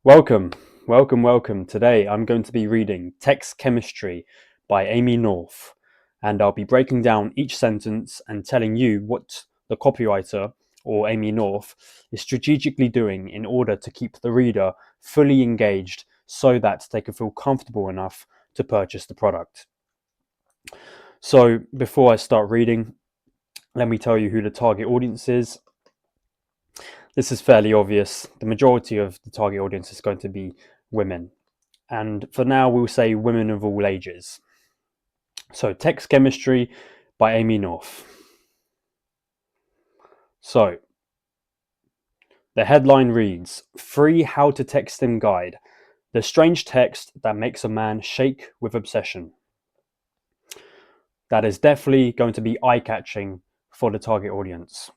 Welcome, welcome. Today I'm going to be reading Text Chemistry by Amy North, and I'll be breaking down each sentence and telling you what the copywriter, or Amy North, is strategically doing in order to keep the reader fully engaged so that they can feel comfortable enough to purchase the product. So before I start reading, let me tell you who the target audience is. This is fairly obvious. The majority of the target audience is going to be women. And for now, we'll say women of all ages. So, Text Chemistry by Amy North. So, the headline reads, Free How to Text Him Guide, the strange text that makes a man shake with obsession. That is definitely going to be eye-catching for the target audience.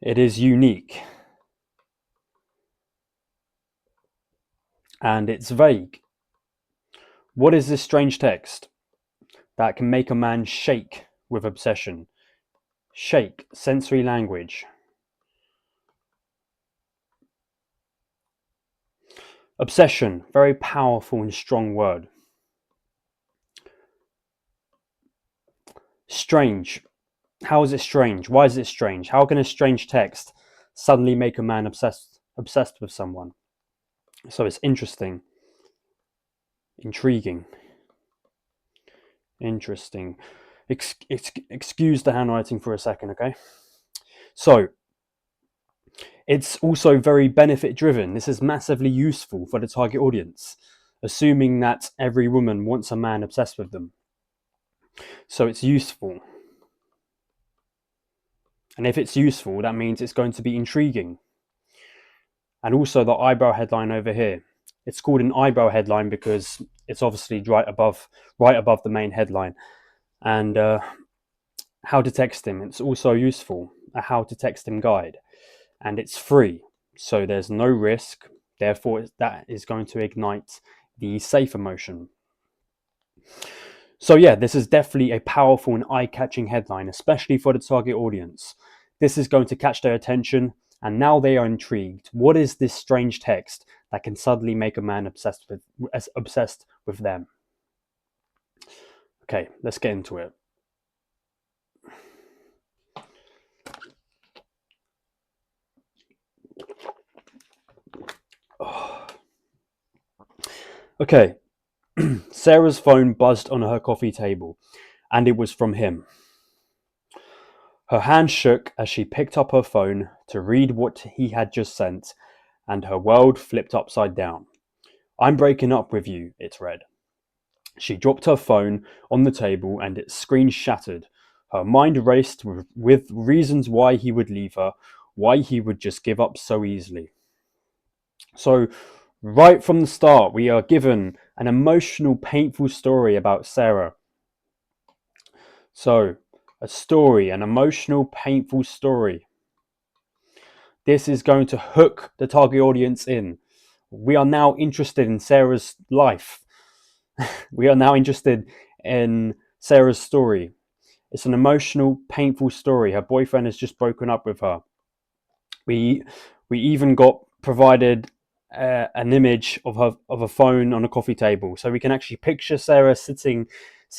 It is unique. And it's vague. What is this strange text that can make a man shake with obsession? Shake, sensory language. Obsession, very powerful and strong word. Strange. How is it strange? Why is it strange? How can a strange text suddenly make a man obsessed with someone? So it's interesting. Intriguing. Interesting. Excuse the handwriting for a second, okay? So, it's also very benefit driven. This is massively useful for the target audience, assuming that every woman wants a man obsessed with them. So it's useful. And if it's useful, that means it's going to be intriguing. And also the eyebrow headline over here. It's called an eyebrow headline because it's obviously right above the main headline. And how to text him, it's also useful. A how to text him guide. And it's free, so there's no risk. Therefore, that is going to ignite the safe emotion. So yeah, this is definitely a powerful and eye-catching headline, especially for the target audience. This is going to catch their attention, and now they are intrigued. What is this strange text that can suddenly make a man obsessed with them? Okay, let's get into it. Okay, Sarah's phone buzzed on her coffee table, and it was from him. Her hand shook as she picked up her phone to read what he had just sent, and her world flipped upside down. I'm breaking up with you, it read. She dropped her phone on the table and its screen shattered. Her mind raced with reasons why he would leave her, why he would just give up so easily. So, right from the start, we are given an emotional, painful story about Sarah. So, a story, an emotional, painful story. This is going to hook the target audience in. We are now interested in Sarah's life. We are now interested in Sarah's story. It's an emotional, painful story. Her boyfriend has just broken up with her. We even got provided an image of a phone on a coffee table, so we can actually picture Sarah sitting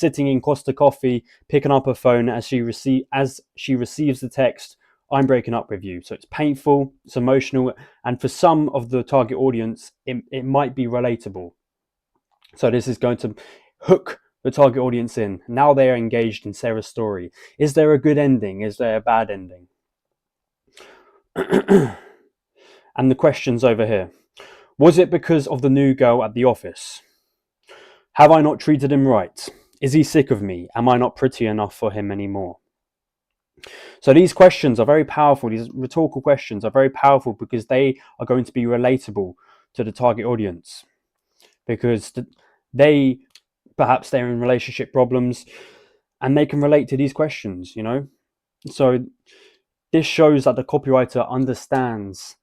in Costa Coffee, picking up her phone as she receives the text, "I'm breaking up with you." So it's painful, it's emotional, and for some of the target audience, it might be relatable. So this is going to hook the target audience in. Now they are engaged in Sarah's story. Is there a good ending? Is there a bad ending? And the questions over here. Was it because of the new girl at the office? Have I not treated him right? Is he sick of me? Am I not pretty enough for him anymore? So these questions are very powerful. These rhetorical questions are very powerful because they are going to be relatable to the target audience. Because perhaps they're in relationship problems and they can relate to these questions, So this shows that the copywriter understands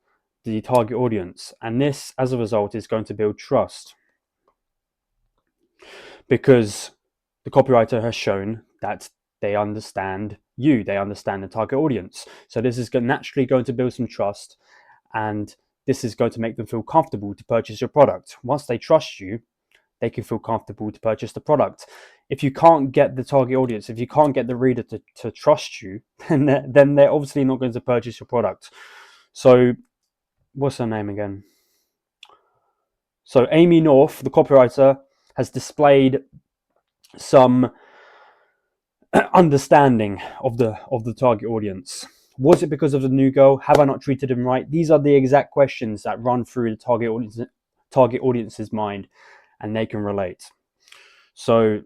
the target audience, and this, as a result, is going to build trust because the copywriter has shown that they understand you. They understand the target audience. So this is naturally going to build some trust, and this is going to make them feel comfortable to purchase your product. Once they trust you, they can feel comfortable to purchase the product. If you can't get the target audience, if you can't get the reader to trust you, then they're obviously not going to purchase your product. So what's her name again? So Amy North, the copywriter, has displayed some understanding of the target audience. Was it because of the new girl? Have I not treated him right? These are the exact questions that run through the target audience's mind, and they can relate. So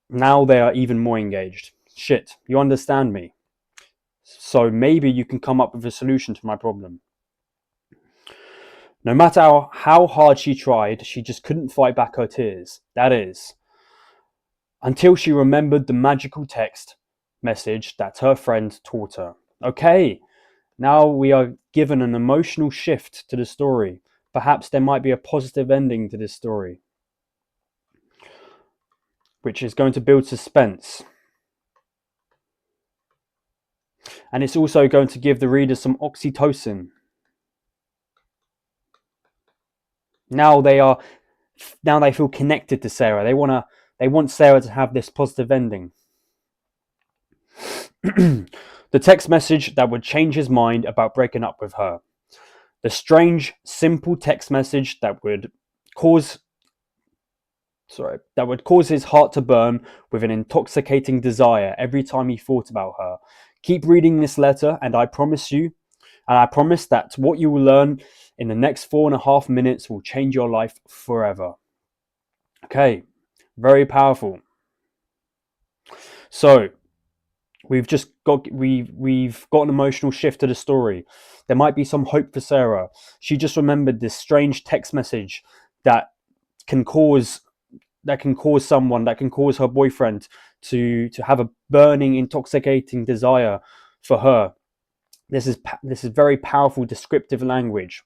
now they are even more engaged. Shit, you understand me. So maybe you can come up with a solution to my problem. No matter how hard she tried, she just couldn't fight back her tears. That is, until she remembered the magical text message that her friend taught her. Okay, now we are given an emotional shift to the story. Perhaps there might be a positive ending to this story, which is going to build suspense. And it's also going to give the reader some oxytocin. Now they feel connected to Sarah. They want Sarah to have this positive ending. The text message that would change his mind about breaking up with her. The strange, simple text message that would cause his heart to burn with an intoxicating desire every time he thought about her. Keep reading this letter, and I promise that what you will learn in the next 4.5 minutes will change your life forever. Okay, very powerful. So we've got an emotional shift to the story. There might be some hope for Sarah. She just remembered this strange text message that can cause her boyfriend to have a burning, intoxicating desire for her. This is very powerful descriptive language.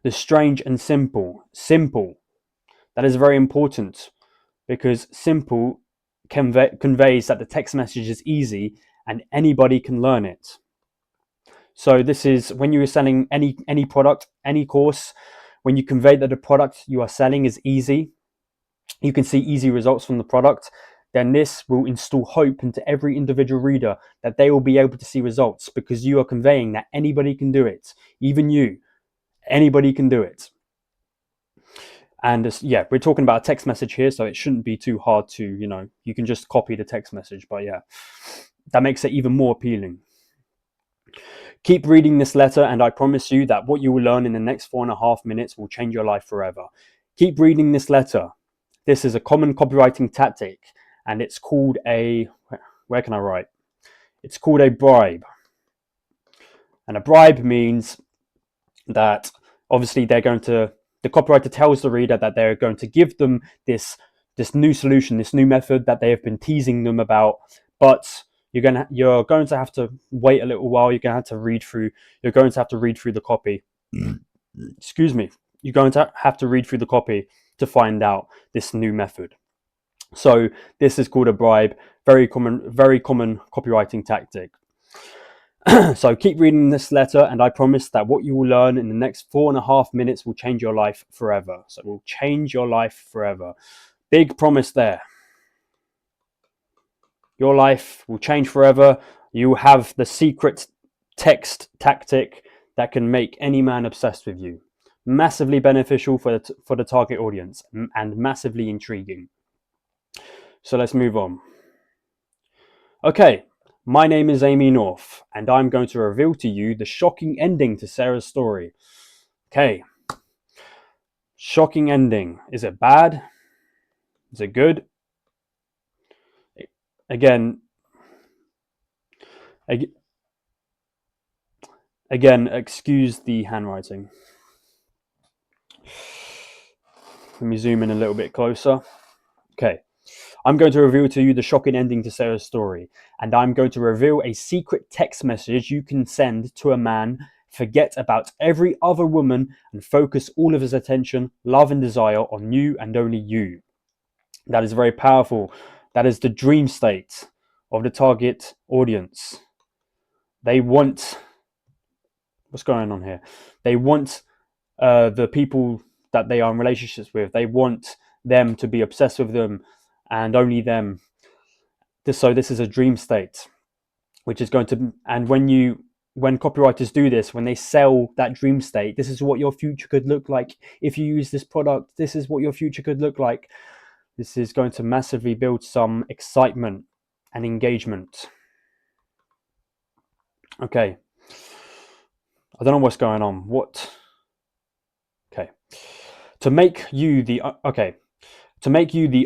The strange and simple. That is very important, because simple conveys that the text message is easy and anybody can learn it. So this is when you are selling any product, any course, when you convey that the product you are selling is easy, you can see easy results from the product, then this will install hope into every individual reader that they will be able to see results, because you are conveying that anybody can do it. Even you, anybody can do it. And we're talking about a text message here, so it shouldn't be too hard to, you can just copy the text message, but yeah, that makes it even more appealing. Keep reading this letter, and I promise you that what you will learn in the next 4.5 minutes will change your life forever. Keep reading this letter. This is a common copywriting tactic, and it's called where can I write? It's called a bribe. And a bribe means that obviously the copywriter tells the reader that they're going to give them this new solution, this new method that they have been teasing them about, but you're going to have to wait a little while. You're going to have to read through the copy. Excuse me. You're going to have to read through the copy to find out this new method. So this is called a bribe. Very common copywriting tactic. So keep reading this letter, and I promise that what you will learn in the next 4.5 minutes will change your life forever. So it will change your life forever. Big promise there. Your life will change forever. You have the secret text tactic that can make any man obsessed with you. Massively beneficial for the target audience, and massively intriguing. So let's move on. Okay, my name is Amy North, and I'm going to reveal to you the shocking ending to Sarah's story. Okay, shocking ending. Is it bad? Is it good? Again, excuse the handwriting. Let me zoom in a little bit closer. Okay. I'm going to reveal to you the shocking ending to Sarah's story, and I'm going to reveal a secret text message you can send to a man, forget about every other woman, and focus all of his attention, love, and desire on you and only you. That is very powerful. That is the dream state of the target audience. They want, what's going on here? They want the people that they are in relationships with, they want them to be obsessed with them and only them. So this is a dream state, which is going to, and when copywriters do this, when they sell that dream state, this is what your future could look like if you use this product, this is what your future could look like. This is going to massively build some excitement and engagement. Okay, I don't know what's going on. Okay, to make you the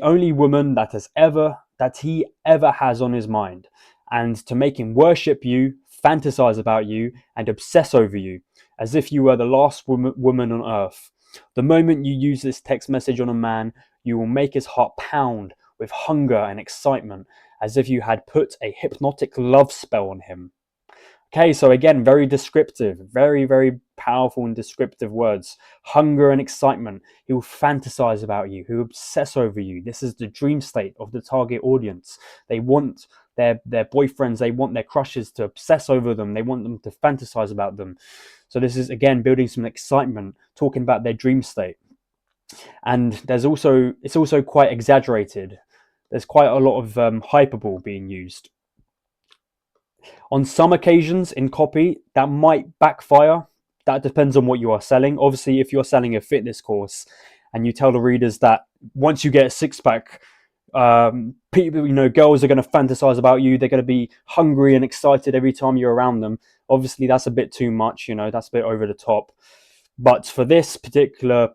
only woman that he ever has on his mind, and to make him worship you, fantasize about you, and obsess over you, as if you were the last woman on earth. The moment you use this text message on a man, you will make his heart pound with hunger and excitement, as if you had put a hypnotic love spell on him. Okay, so again, very descriptive, very, very powerful and descriptive words. Hunger and excitement. He will fantasize about you. He will obsess over you. This is the dream state of the target audience. They want their boyfriends, they want their crushes to obsess over them. They want them to fantasize about them. So this is, again, building some excitement, talking about their dream state. And it's also quite exaggerated. There's quite a lot of hyperbole being used. On some occasions in copy, that might backfire. That depends on what you are selling. Obviously, if you're selling a fitness course and you tell the readers that once you get a six-pack, people, girls are going to fantasize about you. They're going to be hungry and excited every time you're around them. Obviously, that's a bit too much. That's a bit over the top. But for this particular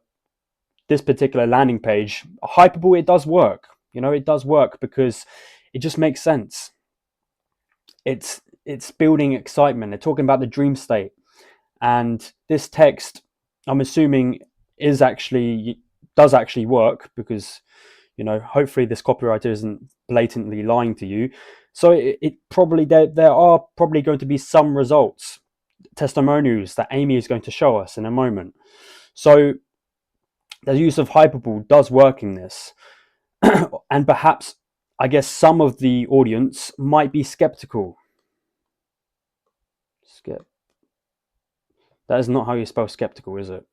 landing page, hyperbole, it does work. It does work because it just makes sense. It's building excitement. They're talking about the dream state, and this text, I'm assuming, does actually work because hopefully this copywriter isn't blatantly lying to you. So it probably there are probably going to be some results, testimonials that Amy is going to show us in a moment. So the use of hyperbole does work in this, and perhaps I guess some of the audience might be skeptical. That is not how you spell skeptical, is it?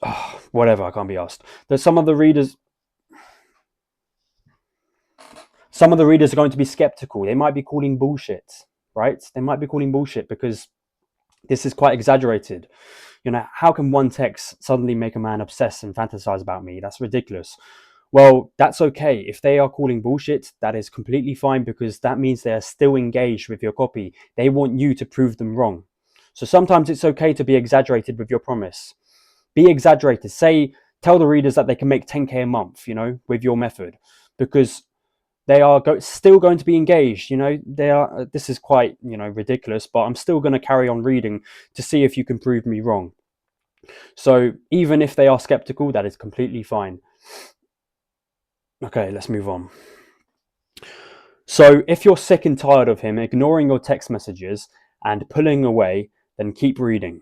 Oh, whatever, I can't be asked. There's some of the readers are going to be skeptical. They might be calling bullshit, right? They might be calling bullshit because this is quite exaggerated. How can one text suddenly make a man obsess and fantasize about me? That's ridiculous. Well, that's okay. If they are calling bullshit, that is completely fine because that means they are still engaged with your copy. They want you to prove them wrong. So sometimes it's okay to be exaggerated with your promise. Be exaggerated. Tell the readers that they can make 10K a month, with your method, because they are still going to be engaged. This is quite, ridiculous, but I'm still going to carry on reading to see if you can prove me wrong. So even if they are skeptical, that is completely fine. Okay, let's move on. So if you're sick and tired of him ignoring your text messages and pulling away, then keep reading.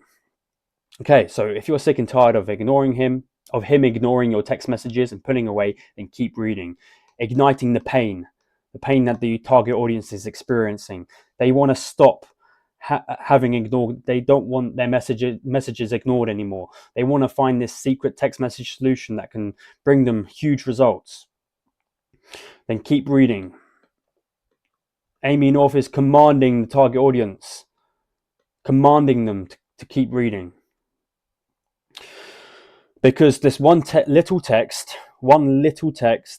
Okay, so if you're sick and tired of him ignoring your text messages and pulling away, then keep reading. Igniting the pain that the target audience is experiencing. They want to stop having ignored. They don't want their messages ignored anymore. They want to find this secret text message solution that can bring them huge results. Then keep reading. Amy North is commanding the target audience, commanding them to keep reading. Because this one little text,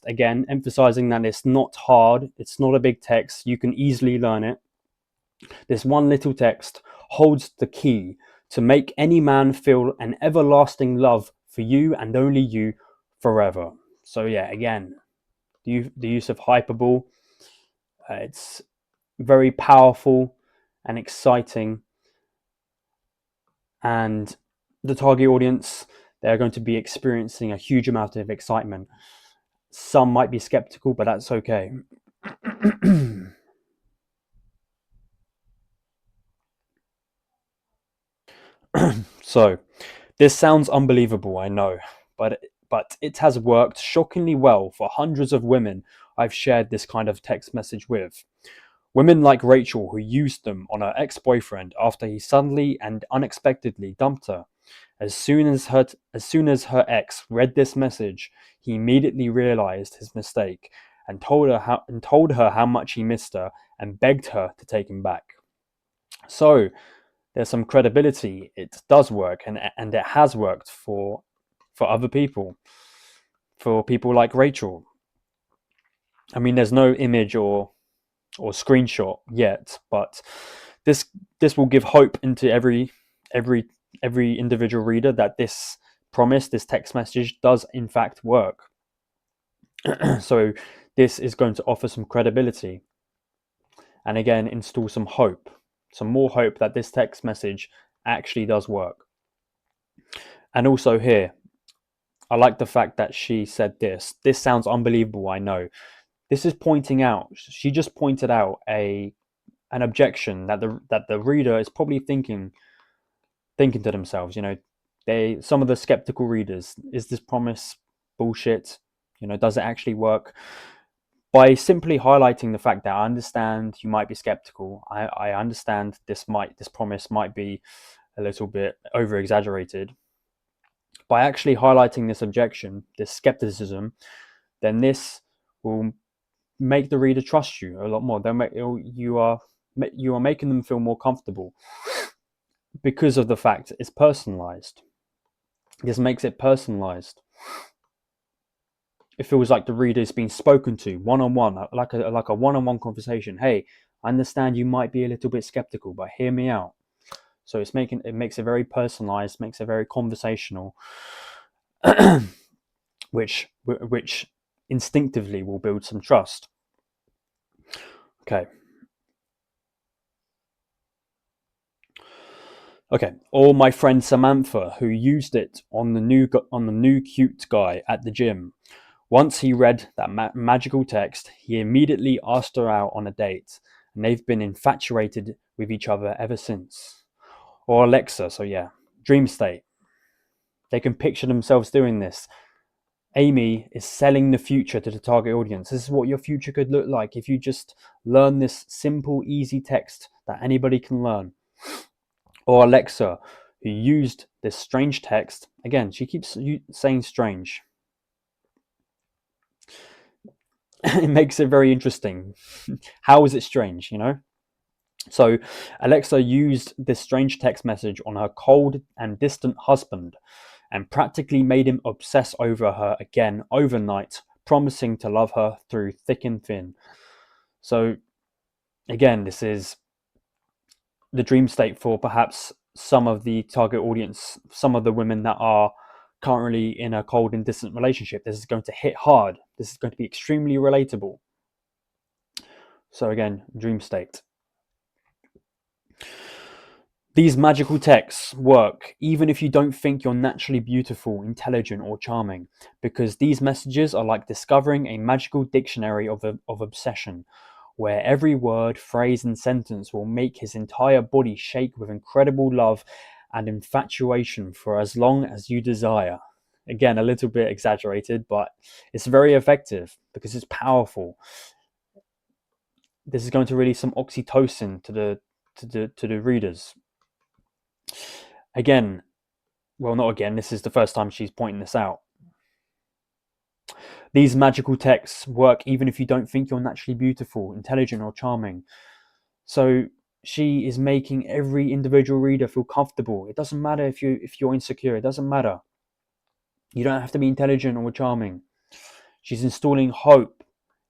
again, emphasizing that it's not hard, it's not a big text, you can easily learn it. This one little text holds the key to make any man feel an everlasting love for you and only you forever. So yeah, again, the use of hyperbole, it's very powerful and exciting, and the target audience, they're going to be experiencing a huge amount of excitement. Some might be skeptical, but that's okay. So this sounds unbelievable, I know, but it has worked shockingly well for hundreds of women I've shared this kind of text message with. Women like Rachel, who used them on her ex-boyfriend after he suddenly and unexpectedly dumped her. As soon as her ex read this message, he immediately realized his mistake and told her how much he missed her and begged her to take him back. So there's some credibility. It does work, and it has worked for other people, for people like Rachel. I mean, there's no image or screenshot yet, but this this will give hope into every every individual reader that this text message does in fact work. So this is going to offer some credibility and again install some more hope that this text message actually does work. And also here, I like the fact that she said this sounds unbelievable, I know. This is pointing out, she just pointed out an objection that the reader is probably thinking to themselves, some of the skeptical readers, is this promise bullshit? Does it actually work? By simply highlighting the fact that I understand you might be skeptical, I understand this promise might be a little bit over exaggerated. By actually highlighting this objection, this skepticism, then this will make the reader trust you a lot more. You are making them feel more comfortable because of the fact it's personalized. This makes it personalized. It feels like the reader is being spoken to one-on-one, like a one-on-one conversation. Hey, I understand you might be a little bit skeptical, but hear me out. So it makes it very personalized, makes it very conversational, which instinctively will build some trust. Okay. Okay. Or my friend Samantha, who used it on the new cute guy at the gym. Once he read that magical text, he immediately asked her out on a date, and they've been infatuated with each other ever since. Or Alexa, so yeah, dream state. They can picture themselves doing this. Amy is selling the future to the target audience. This is what your future could look like if you just learn this simple, easy text that anybody can learn. Or Alexa, who used this strange text. Again, she keeps saying strange. It makes it very interesting. How is it strange, So Alexa used this strange text message on her cold and distant husband and practically made him obsess over her again overnight, promising to love her through thick and thin. So again, this is the dream state for perhaps some of the target audience, some of the women that are currently in a cold and distant relationship. This is going to hit hard. This is going to be extremely relatable. So again, dream state. These magical texts work even if you don't think you're naturally beautiful, intelligent, or charming, because these messages are like discovering a magical dictionary of obsession, where every word, phrase, and sentence will make his entire body shake with incredible love and infatuation for as long as you desire. Again, a little bit exaggerated, but it's very effective because it's powerful. This is going to release some oxytocin to the readers. Again, well, not again, this is the first time she's pointing this out. These magical texts work even if you don't think you're naturally beautiful, intelligent, or charming. So she is making every individual reader feel comfortable. It doesn't matter if you're insecure, it doesn't matter. You don't have to be intelligent or charming. She's installing hope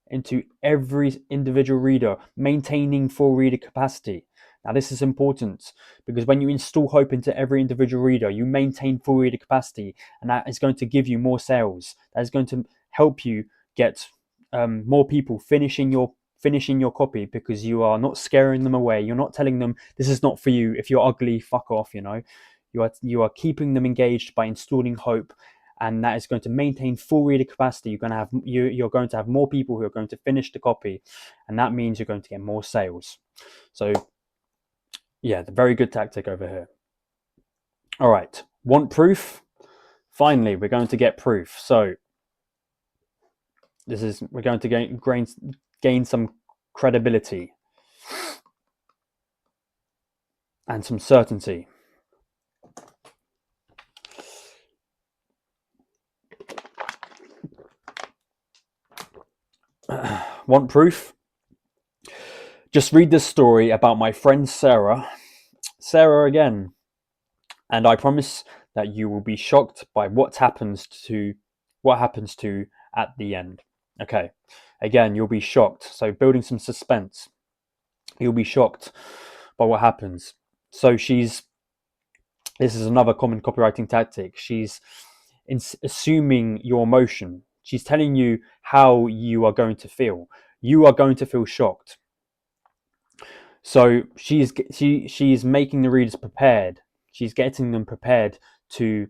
into every individual reader, maintaining full reader capacity. Now, this is important because when you install hope into every individual reader, you maintain full reader capacity, and that is going to give you more sales. That is going to help you get more people finishing your copy because you are not scaring them away. You're not telling them this is not for you. If you're ugly, fuck off. You are keeping them engaged by installing hope, and that is going to maintain full reader capacity. You're going to have more people who are going to finish the copy, and that means you're going to get more sales. So yeah, the very good tactic over here. All right. Want proof? Finally, we're going to get proof. So we're going to gain some credibility and some certainty. Want proof? Just read this story about my friend Sarah. Sarah again. And I promise that you will be shocked by what happens to at the end. Okay. Again, you'll be shocked. So building some suspense. You'll be shocked by what happens. So this is another common copywriting tactic. She's assuming your emotion. She's telling you how you are going to feel. You are going to feel shocked. So she's making the readers prepared. She's getting them prepared to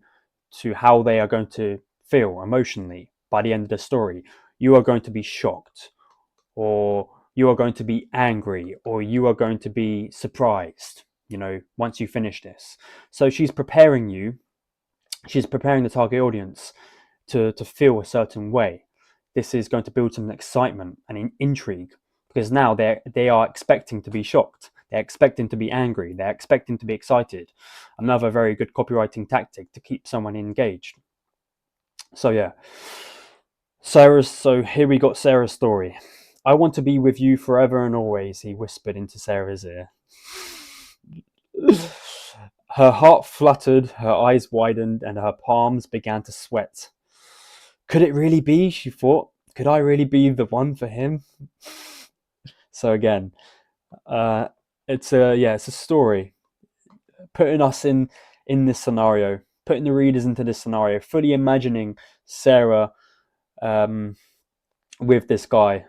how they are going to feel emotionally by the end of the story. You are going to be shocked, or you are going to be angry, or you are going to be surprised, once you finish this. So she's preparing the target audience to feel a certain way. This is going to build some excitement and intrigue, because now they are expecting to be shocked. They're expecting to be angry. They're expecting to be excited. Another very good copywriting tactic to keep someone engaged. So yeah, so here we got Sarah's story. I want to be with you forever and always, he whispered into Sarah's ear. Her heart fluttered, her eyes widened, and her palms began to sweat. Could it really be, she thought? Could I really be the one for him? So again, it's a story putting us in this scenario, putting the readers into this scenario, fully imagining Sarah with this guy.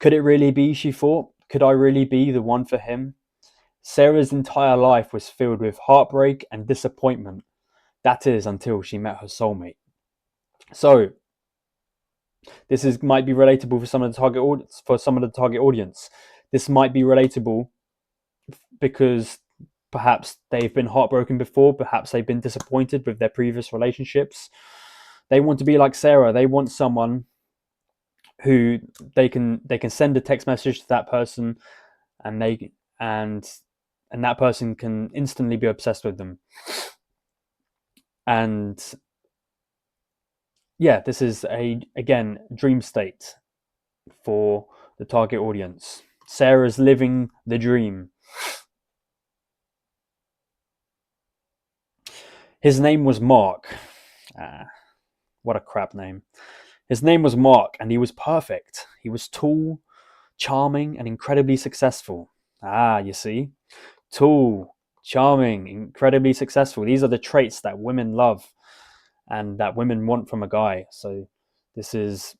Could it really be, she thought? Could I really be the one for him? Sarah's entire life was filled with heartbreak and disappointment. That is, until she met her soulmate. So this might be relatable for some of the target audience. This might be relatable because perhaps they've been heartbroken before, perhaps they've been disappointed with their previous relationships. They want to be like Sarah. They want someone who they can send a text message to that person, and that person can instantly be obsessed with them. And yeah, this is again dream state for the target audience. Sarah's living the dream. His name was Mark. What a crap name. His name was Mark, and he was perfect. He was tall, charming, and incredibly successful. You see? Tall, charming, incredibly successful. These are the traits that women love and that women want from a guy. So this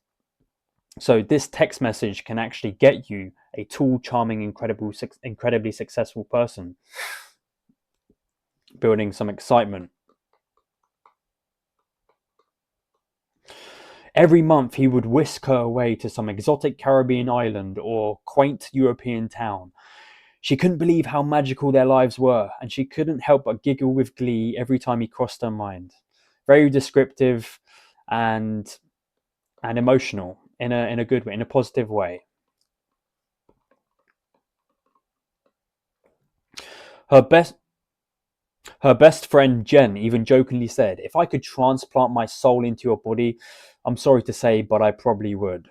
text message can actually get you a tall, charming, incredibly successful person, building some excitement. Every month he would whisk her away to some exotic Caribbean island or quaint European town. She couldn't believe how magical their lives were, and she couldn't help but giggle with glee every time he crossed her mind. Very descriptive and emotional in a good way, in a positive way. Her best friend Jen even jokingly said, "If I could transplant my soul into your body, I'm sorry to say, but I probably would."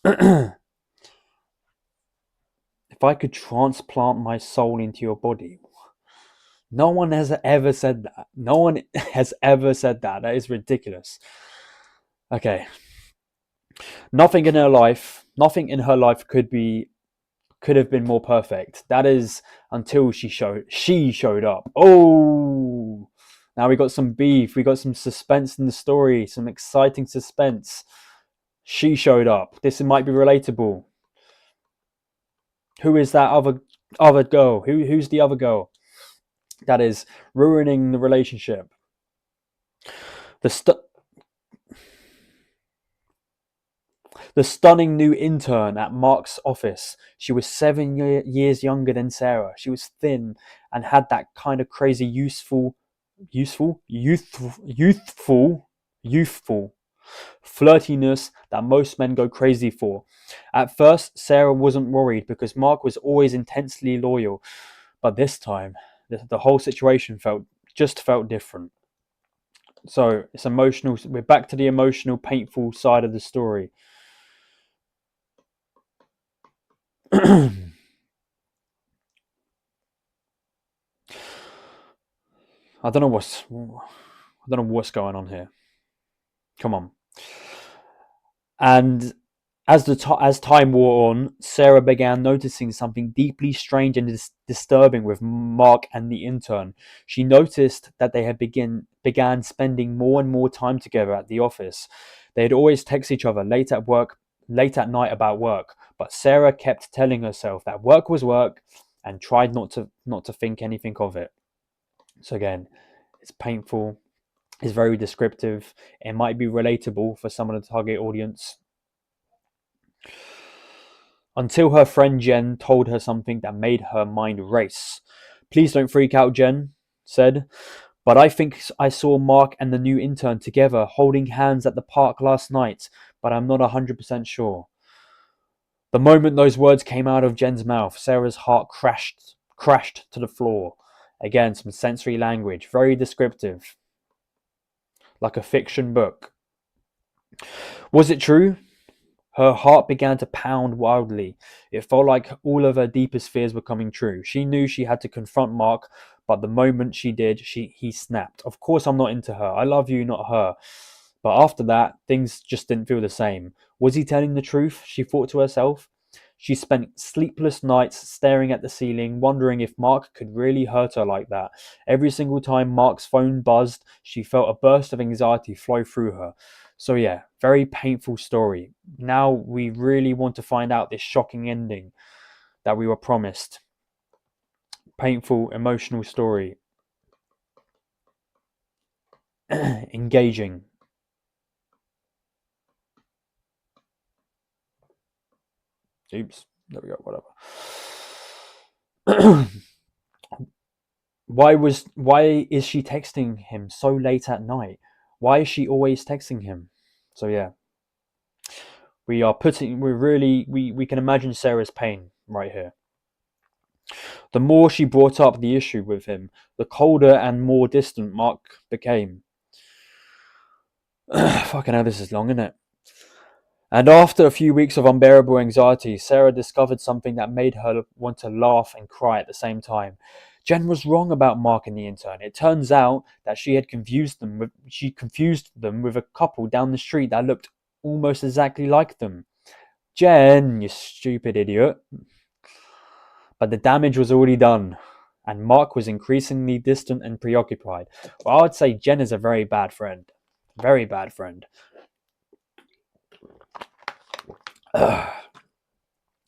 If I could transplant my soul into your body. No one has ever said that. No one has ever said that. That is ridiculous. Okay. Nothing in her life could have been more perfect. That is until she showed up. Oh, now we got some beef. We got some suspense in the story. Some exciting suspense. She showed up. This might be relatable. Who is that other girl? Who's the other girl that is ruining the relationship? The stunning new intern at Mark's office. She was 7 years younger than Sarah. She was thin and had that kind of crazy youthful flirtiness that most men go crazy for. At first, Sarah wasn't worried because Mark was always intensely loyal, but this time, the whole situation felt different. So it's emotional. We're back to the emotional, painful side of the story. I don't know what's going on here. Come on. And as time wore on, Sarah began noticing something deeply strange and disturbing with Mark and the intern. She noticed that they had began spending more and more time together at the office. They had always text each other late at night about work, but Sarah kept telling herself that work was work and tried not to think anything of it. So again, it's painful. It's very descriptive. It might be relatable for some of the target audience. Until her friend Jen told her something that made her mind race. Please don't freak out, Jen said, but I think I saw Mark and the new intern together holding hands at the park last night, but I'm not 100% sure. The moment those words came out of Jen's mouth, Sarah's heart crashed to the floor. Again, some sensory language, very descriptive, like a fiction book. Was it true? Her heart began to pound wildly. It felt like all of her deepest fears were coming true. She knew she had to confront Mark, but the moment she did, he snapped. Of course I'm not into her. I love you, not her. But after that, things just didn't feel the same. Was he telling the truth? She thought to herself. She spent sleepless nights staring at the ceiling, wondering if Mark could really hurt her like that. Every single time Mark's phone buzzed, she felt a burst of anxiety flow through her. So yeah, very painful story. Now we really want to find out this shocking ending that we were promised. Painful, emotional story. Engaging. Oops, there we go, whatever. Why is she texting him so late at night? Why is she always texting him? So yeah, we can imagine Sarah's pain right here. The more she brought up the issue with him, the colder and more distant Mark became. Fucking hell, this is long, isn't it? And after a few weeks of unbearable anxiety, Sarah discovered something that made her want to laugh and cry at the same time. Jen was wrong about Mark and the intern. It turns out that she confused them with a couple down the street that looked almost exactly like them. Jen, you stupid idiot. But the damage was already done, and Mark was increasingly distant and preoccupied. Well, I would say Jen is a very bad friend. Very bad friend.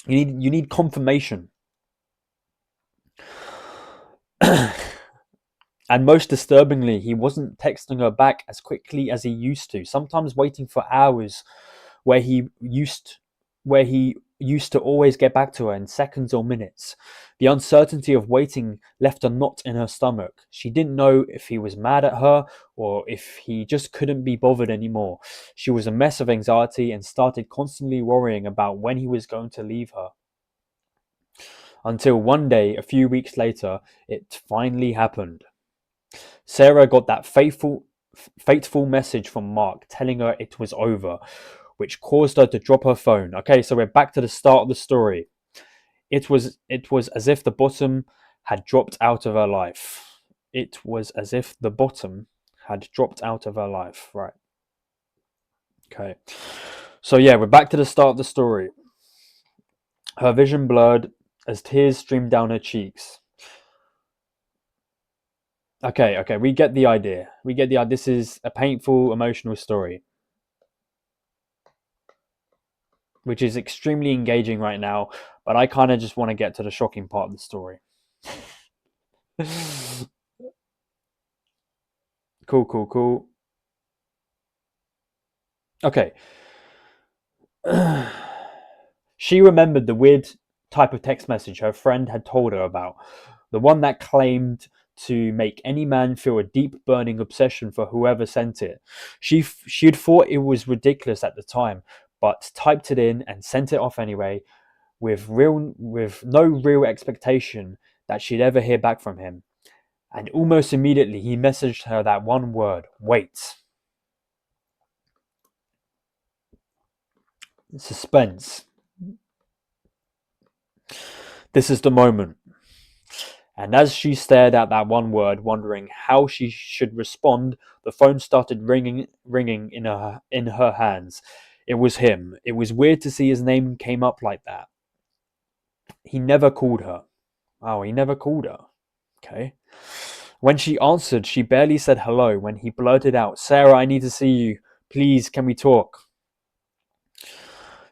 You need confirmation. And most disturbingly, he wasn't texting her back as quickly as he used to, sometimes waiting for hours where he used to always get back to her in seconds or minutes. The uncertainty of waiting left a knot in her stomach. She didn't know if he was mad at her or if he just couldn't be bothered anymore. She was a mess of anxiety and started constantly worrying about when he was going to leave her. Until one day, a few weeks later, it finally happened. Sarah got that fateful message from Mark telling her it was over, which caused her to drop her phone. Okay, so we're back to the start of the story. It was as if the bottom had dropped out of her life. It was as if the bottom had dropped out of her life. Right. Okay. So yeah, we're back to the start of the story. Her vision blurred as tears streamed down her cheeks. Okay, we get the idea. This is a painful, emotional story, which is extremely engaging right now, but I kind of just want to get to the shocking part of the story. Cool. Okay. She remembered the weird type of text message her friend had told her about. the one that claimed to make any man feel a deep burning obsession for whoever sent it. She'd thought it was ridiculous at the time, but typed it in and sent it off anyway, with no real expectation that she'd ever hear back from him. And almost immediately he messaged her that one word: wait. Suspense. This is the moment. And as she stared at that one word, wondering how she should respond, the phone started ringing in her hands. It was him. It was weird to see his name came up like that. He never called her. Oh, he never called her. Okay. When she answered, she barely said hello when he blurted out, "Sarah, I need to see you. Please, can we talk?"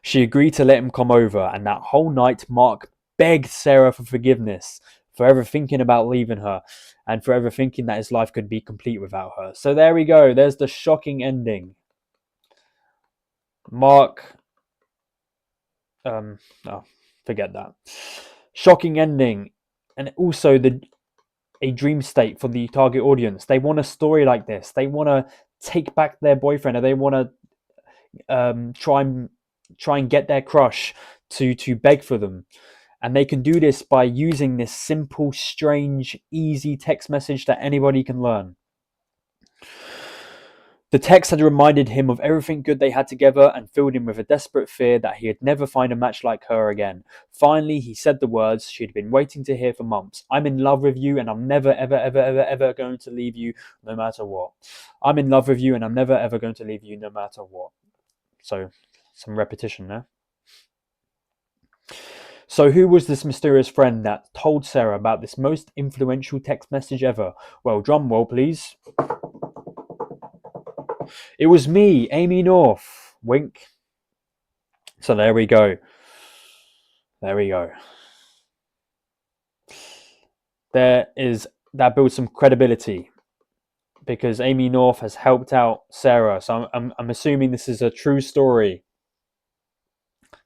She agreed to let him come over, and that whole night Mark begged Sarah for forgiveness, for ever thinking about leaving her, and for ever thinking that his life could be complete without her. So there we go. There's the shocking ending. Mark... forget that. Shocking ending. And also a dream state for the target audience. They want a story like this. They want to take back their boyfriend, or they want to try and get their crush to beg for them. And they can do this by using this simple, strange, easy text message that anybody can learn. The text had reminded him of everything good they had together and filled him with a desperate fear that he'd never find a match like her again. Finally, he said the words she'd been waiting to hear for months. "I'm in love with you, and I'm never, ever, ever, ever, ever going to leave you, no matter what. I'm in love with you, and I'm never, ever going to leave you, no matter what." So, some repetition there. So who was this mysterious friend that told Sarah about this most influential text message ever? Well, drum roll, please. It was me, Amy North. Wink. So there we go. There we go. That builds some credibility, because Amy North has helped out Sarah. So I'm assuming this is a true story.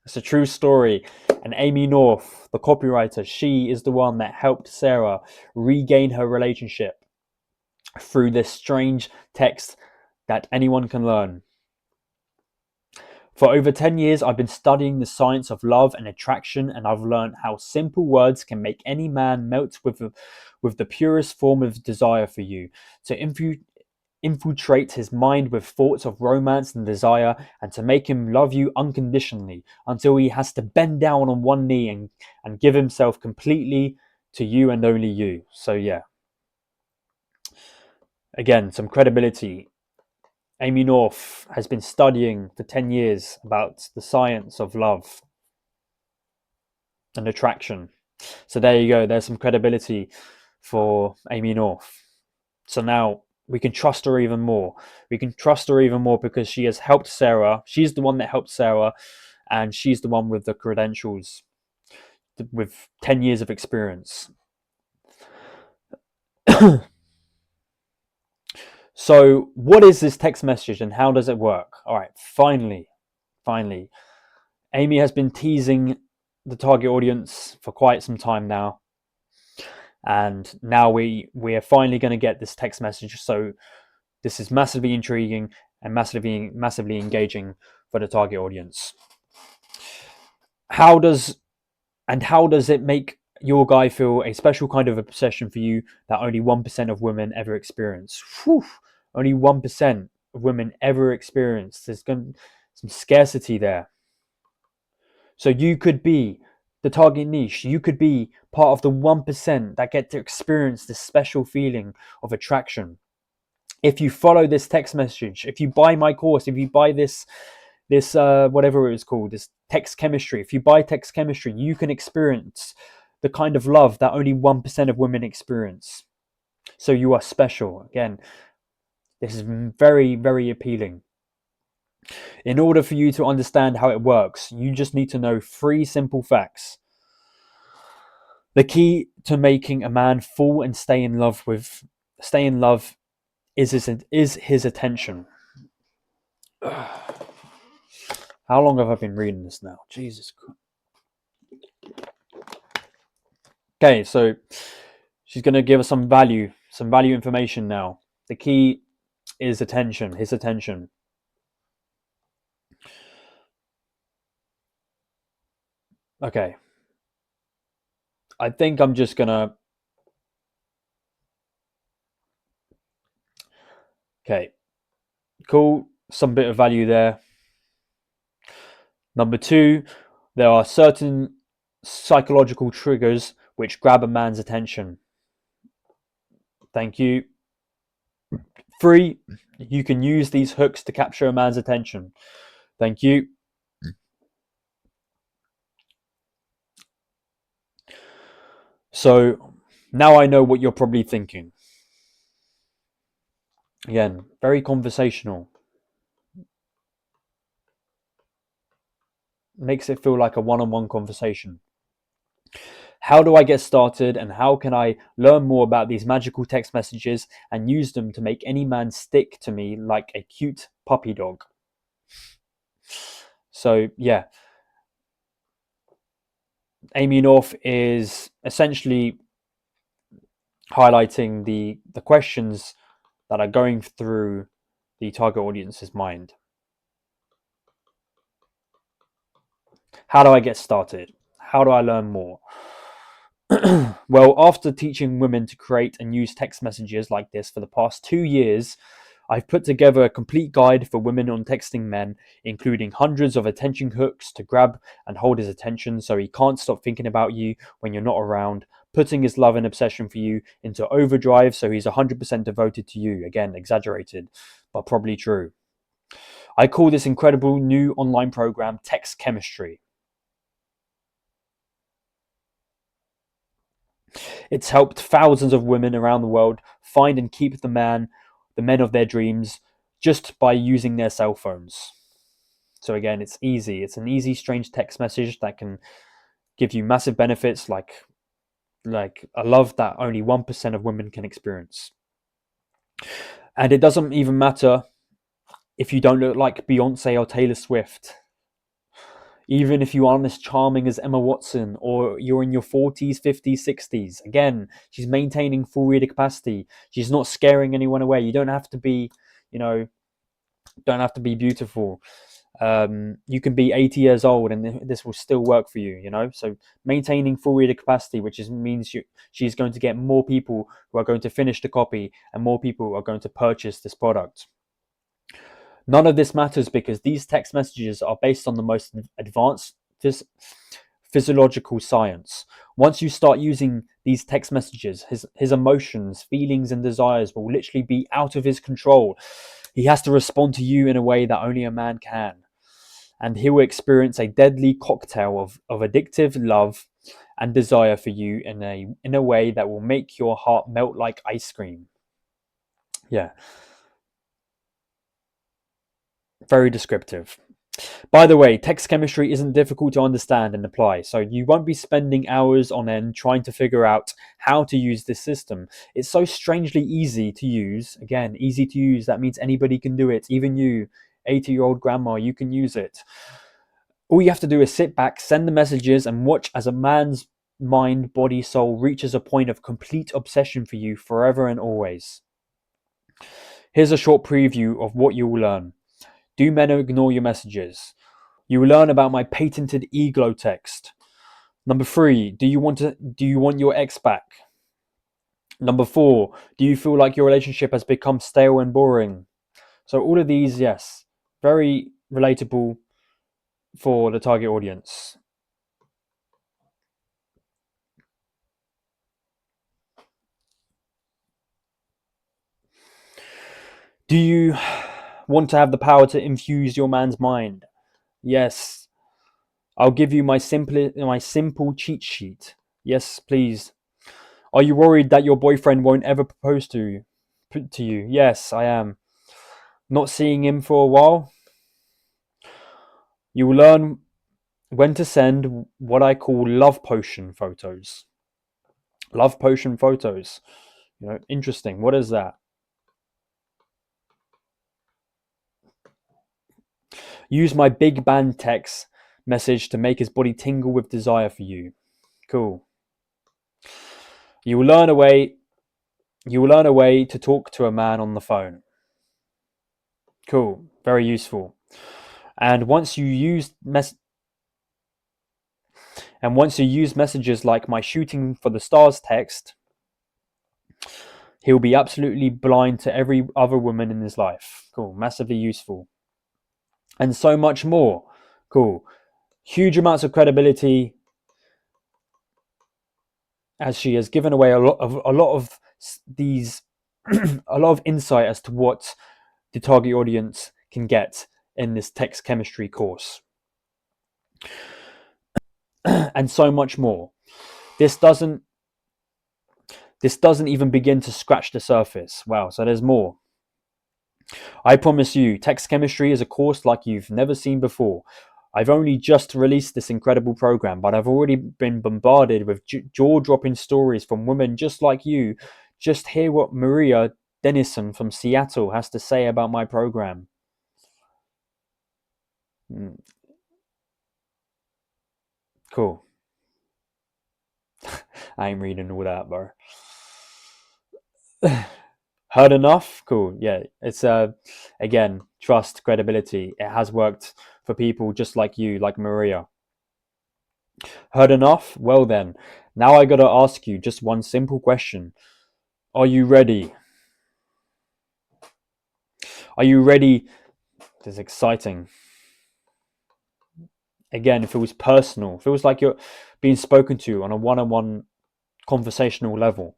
It's a true story. And Amy North, the copywriter, she is the one that helped Sarah regain her relationship through this strange text that anyone can learn. For over 10 years, I've been studying the science of love and attraction, and I've learned how simple words can make any man melt with the purest form of desire for you, to infiltrate his mind with thoughts of romance and desire, and to make him love you unconditionally until he has to bend down on one knee and give himself completely to you and only you. So yeah, again, some credibility. Amy North has been studying for 10 years about the science of love and attraction. So there you go. There's some credibility for Amy North. So now we can trust her even more. We can trust her even more because she has helped Sarah. She's the one that helped Sarah, and she's the one with the credentials, with 10 years of experience. So what is this text message and how does it work? All right, finally, Amy has been teasing the target audience for quite some time now, and now we are finally going to get this text message. So this is massively intriguing and massively engaging for the target audience. How does it make your guy feel a special kind of obsession for you that only 1% of women ever experience? Whew, only 1% of women ever experience. There's some scarcity there. So you could be the target niche. You could be part of the 1% that get to experience this special feeling of attraction. If you follow this text message, if you buy my course, if you buy this whatever it was called, this text chemistry, if you buy text chemistry, you can experience the kind of love that only 1% of women experience. So you are special. Again, this is very, very appealing. In order for you to understand how it works, you just need to know 3 simple facts. The key to making a man fall and stay in love is his attention. How long have I been reading this now? Jesus Christ. Okay, so She's going to give us some value information now. The key is attention, his attention. Okay. I think I'm just going to... Okay. Cool. Some bit of value there. Number 2, there are certain psychological triggers which grab a man's attention. Thank you. 3, you can use these hooks to capture a man's attention. Thank you. So now I know what you're probably thinking. Again, very conversational. Makes it feel like a one-on-one conversation. How do I get started, and how can I learn more about these magical text messages and use them to make any man stick to me like a cute puppy dog? So yeah, Amy North is essentially highlighting the questions that are going through the target audience's mind. How do I get started? How do I learn more? Well, after teaching women to create and use text messages like this for the past 2 years, I've put together a complete guide for women on texting men, including hundreds of attention hooks to grab and hold his attention so he can't stop thinking about you when you're not around, putting his love and obsession for you into overdrive so he's 100% devoted to you. Again, exaggerated, but probably true. I call this incredible new online program Text Chemistry. It's helped thousands of women around the world find and keep the men of their dreams just by using their cell phones. So again, it's easy. It's an easy, strange text message that can give you massive benefits like a love that only 1% of women can experience. And it doesn't even matter if you don't look like Beyonce or Taylor Swift. Even if you aren't as charming as Emma Watson, or you're in your 40s, 50s, 60s. Again, she's maintaining full reader capacity. She's not scaring anyone away. You don't have to be, don't have to be beautiful. You can be 80 years old and this will still work for you, So maintaining full reader capacity, which means she's going to get more people who are going to finish the copy and more people are going to purchase this product. None of this matters because these text messages are based on the most advanced physiological science. Once you start using these text messages, his emotions, feelings, and desires will literally be out of his control. He has to respond to you in a way that only a man can. And he will experience a deadly cocktail of addictive love and desire for you in a way that will make your heart melt like ice cream. Yeah. Very descriptive. By the way, text chemistry isn't difficult to understand and apply, so you won't be spending hours on end trying to figure out how to use this system. It's so strangely easy to use. Again, easy to use, that means anybody can do it. Even you, 80-year-old grandma, you can use it. All you have to do is sit back, send the messages, and watch as a man's mind, body, soul reaches a point of complete obsession for you forever and always. Here's a short preview of what you will learn. Do men ignore your messages? You will learn about my patented e-glow text. Number 3, do you want your ex back? Number 4, do you feel like your relationship has become stale and boring? So all of these, yes, very relatable for the target audience. Do you want to have the power to infuse your man's mind? Yes. I'll give you my simple cheat sheet. Yes, please. Are you worried that your boyfriend won't ever propose to you? Yes, I am. Not seeing him for a while? You will learn when to send what I call love potion photos. Love potion photos. Interesting. What is that? Use my big band text message to make his body tingle with desire for you. Cool. You will learn a way. You will learn a way to talk to a man on the phone. Cool. Very useful. And once you use messages like my shooting for the stars text, he'll be absolutely blind to every other woman in his life. Cool. Massively useful. And so much more. Cool. Huge amounts of credibility, as she has given away a lot of these a lot of insight as to what the target audience can get in this text chemistry course. And so much more. This doesn't even begin to scratch the surface. Wow, so there's more. I promise you, text chemistry is a course like you've never seen before. I've only just released this incredible program, but I've already been bombarded with jaw-dropping stories from women just like you. Just hear what Maria Dennison from Seattle has to say about my program. Cool. I ain't reading all that, bro. Heard enough? Cool. Yeah, it's again, trust, credibility. It has worked for people just like you, like Maria. Heard enough? Well then, now I gotta ask you just one simple question. Are you ready? Are you ready? This is exciting. Again, it feels personal. It feels like you're being spoken to on a one-on-one conversational level.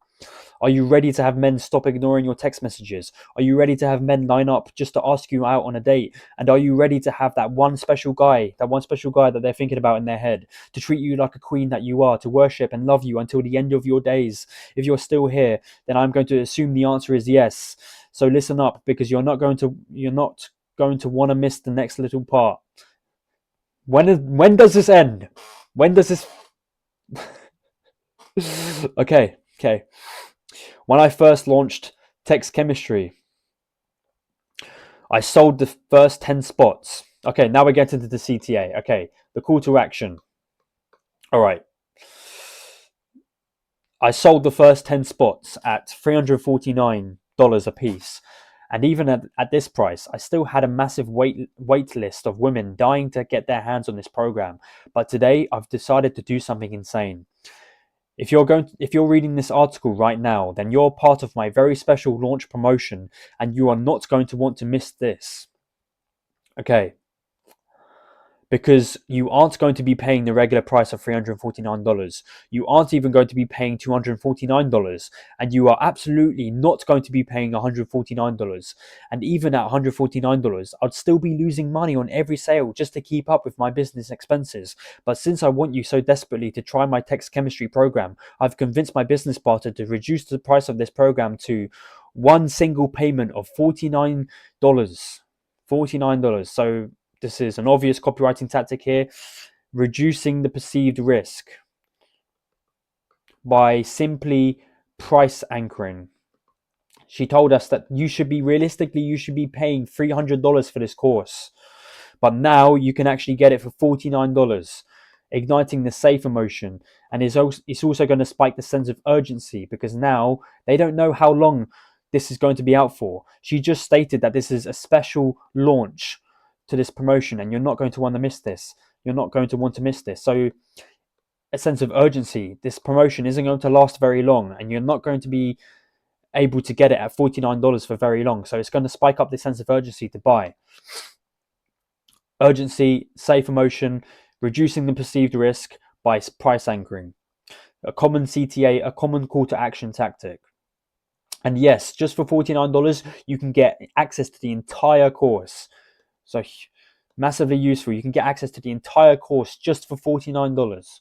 Are you ready to have men stop ignoring your text messages? Are you ready to have men line up just to ask you out on a date? And are you ready to have that one special guy that they're thinking about in their head, to treat you like a queen that you are, to worship and love you until the end of your days? If you're still here, then I'm going to assume the answer is yes. So listen up, because you're not going to want to miss the next little part. When does this end? When does this Okay. When I first launched text chemistry, I sold the first 10 spots. Okay, now we're getting to the CTA. Okay, the call to action. All right. I sold the first 10 spots at $349 a piece. And even at this price, I still had a massive wait list of women dying to get their hands on this program. But today, I've decided to do something insane. If you're reading this article right now, then you're part of my very special launch promotion, and you are not going to want to miss this. Okay. Because you aren't going to be paying the regular price of $349. You aren't even going to be paying $249. And you are absolutely not going to be paying $149. And even at $149, I'd still be losing money on every sale just to keep up with my business expenses. But since I want you so desperately to try my text chemistry program, I've convinced my business partner to reduce the price of this program to one single payment of $49. $49. So this is an obvious copywriting tactic here, reducing the perceived risk by simply price anchoring. She told us that you should be paying $300 for this course, but now you can actually get it for $49, igniting the safe emotion. And it's also going to spike the sense of urgency, because now they don't know how long this is going to be out for. She just stated that this is a special launch to this promotion, and you're not going to want to miss this. So a sense of urgency. This promotion isn't going to last very long, and you're not going to be able to get it at $49 for very long. So it's going to spike up the sense of urgency to buy. Urgency, safe emotion, reducing the perceived risk by price anchoring. A common CTA, a common call to action tactic. And yes, just for $49, you can get access to the entire course. So massively useful. You can get access to the entire course just for $49.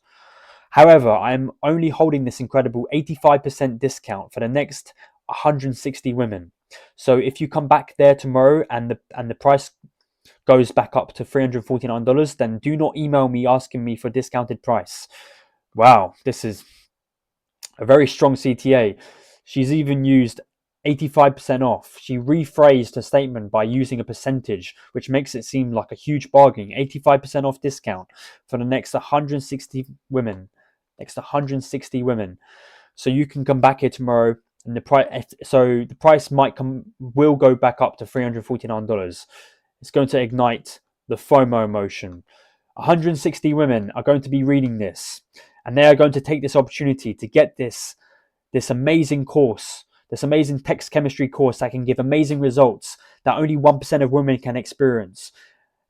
However, I'm only holding this incredible 85% discount for the next 160 women. So if you come back there tomorrow and the price goes back up to $349, then do not email me asking me for discounted price. Wow, this is a very strong CTA. She's even used 85% off. She rephrased her statement by using a percentage, which makes it seem like a huge bargain. 85% off discount for the next 160 women. So you can come back here tomorrow, and the price will go back up to $349. It's going to ignite the FOMO emotion. 160 women are going to be reading this, and they are going to take this opportunity to get this amazing course, this amazing text chemistry course that can give amazing results that only 1% of women can experience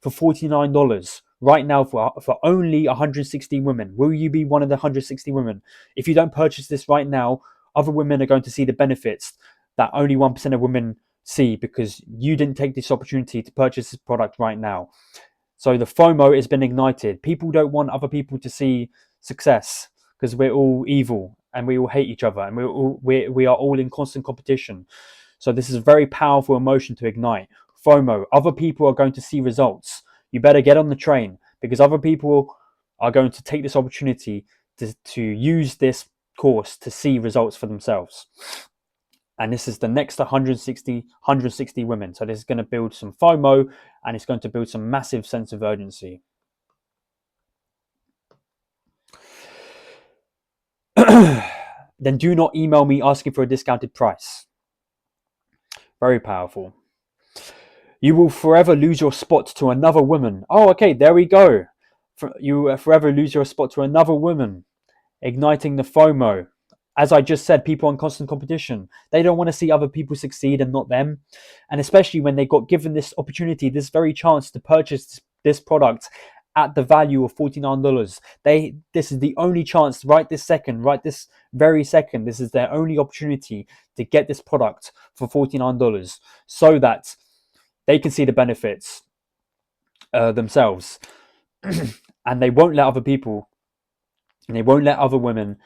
for $49 right now for only 160 women. Will you be one of the 160 women? If you don't purchase this right now, other women are going to see the benefits that only 1% of women see because you didn't take this opportunity to purchase this product right now. So the FOMO has been ignited. People don't want other people to see success because we're all evil and we all hate each other and we are all in constant competition. So this is a very powerful emotion to ignite. FOMO. Other people are going to see results. You better get on the train because other people are going to take this opportunity to use this course to see results for themselves. And this is the next 160 women. So this is going to build some FOMO and it's going to build some massive sense of urgency. Then do not email me asking for a discounted price. Very powerful. You will forever lose your spot to another woman. Oh, okay, there we go. You forever lose your spot to another woman. Igniting the FOMO. As I just said, people are in constant competition. They don't want to see other people succeed and not them. And especially when they got given this opportunity, this very chance to purchase this product at the value of $49. This is the only chance right this very second. This is their only opportunity to get this product for $49 so that they can see the benefits themselves. And they won't let other people, and they won't let other women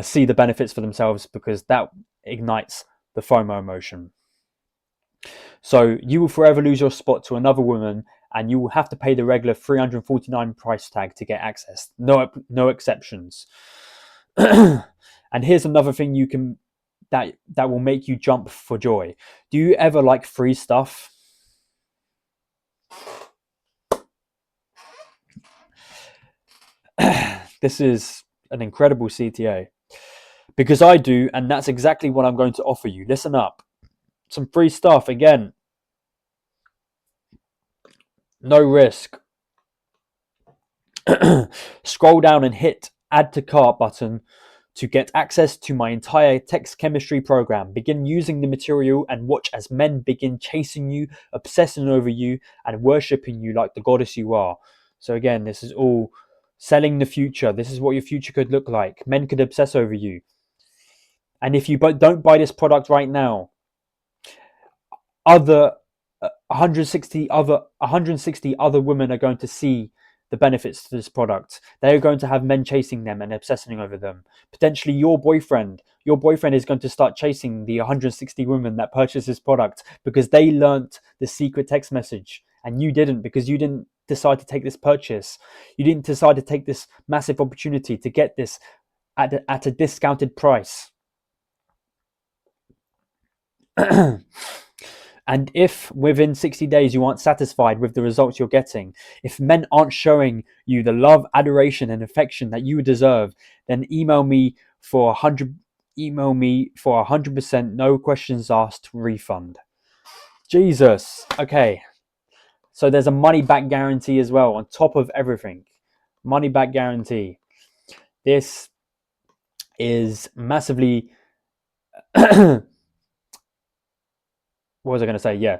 see the benefits for themselves because that ignites the FOMO emotion. So you will forever lose your spot to another woman and you will have to pay the regular $349 price tag to get access. No exceptions. And here's another thing you can that will make you jump for joy. Do you ever like free stuff? This is an incredible CTA because I do, and that's exactly what I'm going to offer you. Listen up. Some free stuff again. No risk. Scroll down and hit add to cart button to get access to my entire text chemistry program. Begin using the material and watch as men begin chasing you, obsessing over you, and worshipping you like the goddess you are. So again, this is all selling the future. This is what your future could look like. Men could obsess over you. And if you don't buy this product right now, other 160 other women are going to see the benefits to this product. They are going to have men chasing them and obsessing over them. Potentially your boyfriend is going to start chasing the 160 women that purchase this product because they learnt the secret text message and you didn't, because you didn't decide to take this purchase. You didn't decide to take this massive opportunity to get this at a discounted price. And if within 60 days you aren't satisfied with the results you're getting, if men aren't showing you the love, adoration, and affection that you deserve, then email me for 100% no questions asked refund. Jesus. Okay. So there's a money back guarantee as well on top of everything. Money back guarantee. This is massively what was I going to say? Yeah,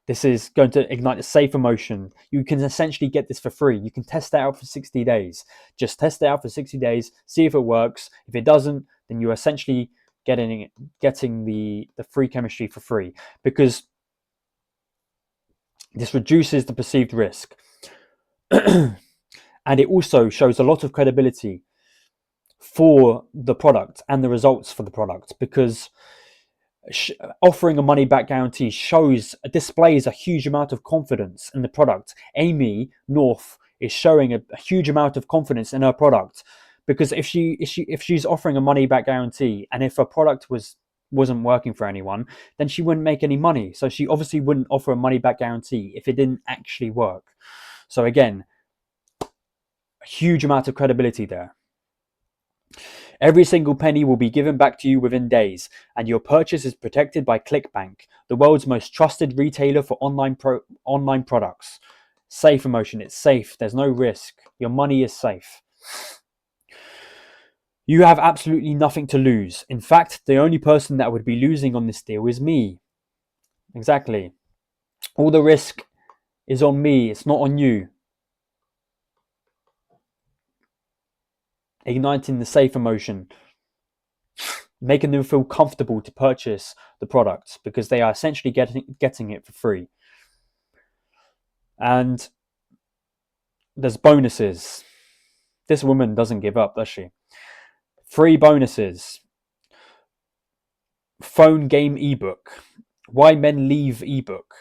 this is going to ignite a safe emotion. You can essentially get this for free. You can test it out for 60 days. Just test it out for 60 days, see if it works. If it doesn't, then you're essentially getting the free chemistry for free because this reduces the perceived risk. And it also shows a lot of credibility for the product and the results for the product because offering a money back guarantee displays a huge amount of confidence in the product. Amy North is showing a huge amount of confidence in her product because if she's offering a money back guarantee and if her product wasn't working for anyone, then she wouldn't make any money. So she obviously wouldn't offer a money back guarantee if it didn't actually work. So again, a huge amount of credibility there. Every single penny will be given back to you within days, and your purchase is protected by ClickBank, the world's most trusted retailer for online products. Safe emotion, it's safe. There's no risk. Your money is safe. You have absolutely nothing to lose. In fact, the only person that would be losing on this deal is me. Exactly. All the risk is on me, it's not on you. Igniting the safe emotion, making them feel comfortable to purchase the product because they are essentially getting it for free. And there's bonuses. This woman doesn't give up, does she? Free bonuses. Phone game ebook. Why men leave ebook.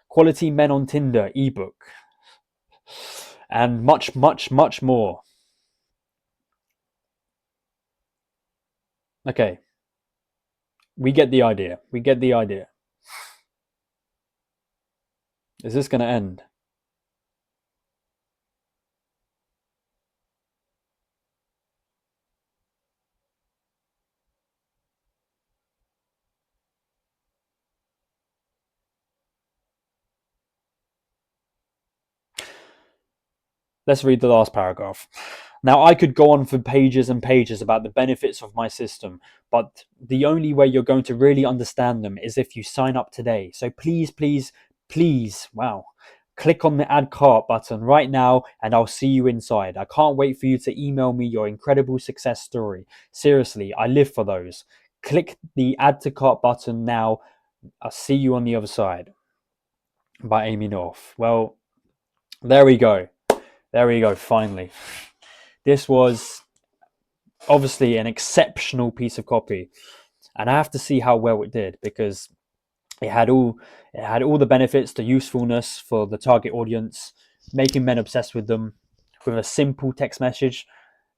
Quality men on Tinder ebook. And much, much, much more. Okay. We get the idea. We get the idea. Is this going to end? Let's read the last paragraph. Now, I could go on for pages and pages about the benefits of my system, but the only way you're going to really understand them is if you sign up today. So please, please, please, wow, click on the add cart button right now and I'll see you inside. I can't wait for you to email me your incredible success story. Seriously, I live for those. Click the add to cart button now. I'll see you on the other side. By Amy North. Well, there we go. There we go, finally. This was obviously an exceptional piece of copy, and I have to see how well it did because it had all the benefits, the usefulness for the target audience, making men obsessed with them, with a simple text message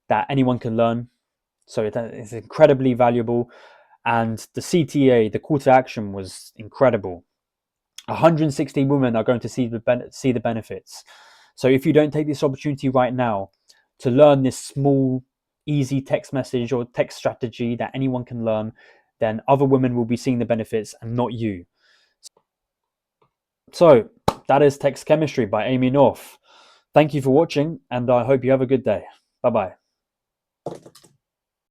that anyone can learn. So it's incredibly valuable, and the CTA, the call to action, was incredible. 160 women are going to see the benefits. So if you don't take this opportunity right now to learn this small, easy text message or text strategy that anyone can learn, then other women will be seeing the benefits and not you. So that is Text Chemistry by Amy North. Thank you for watching, and I hope you have a good day. Bye bye.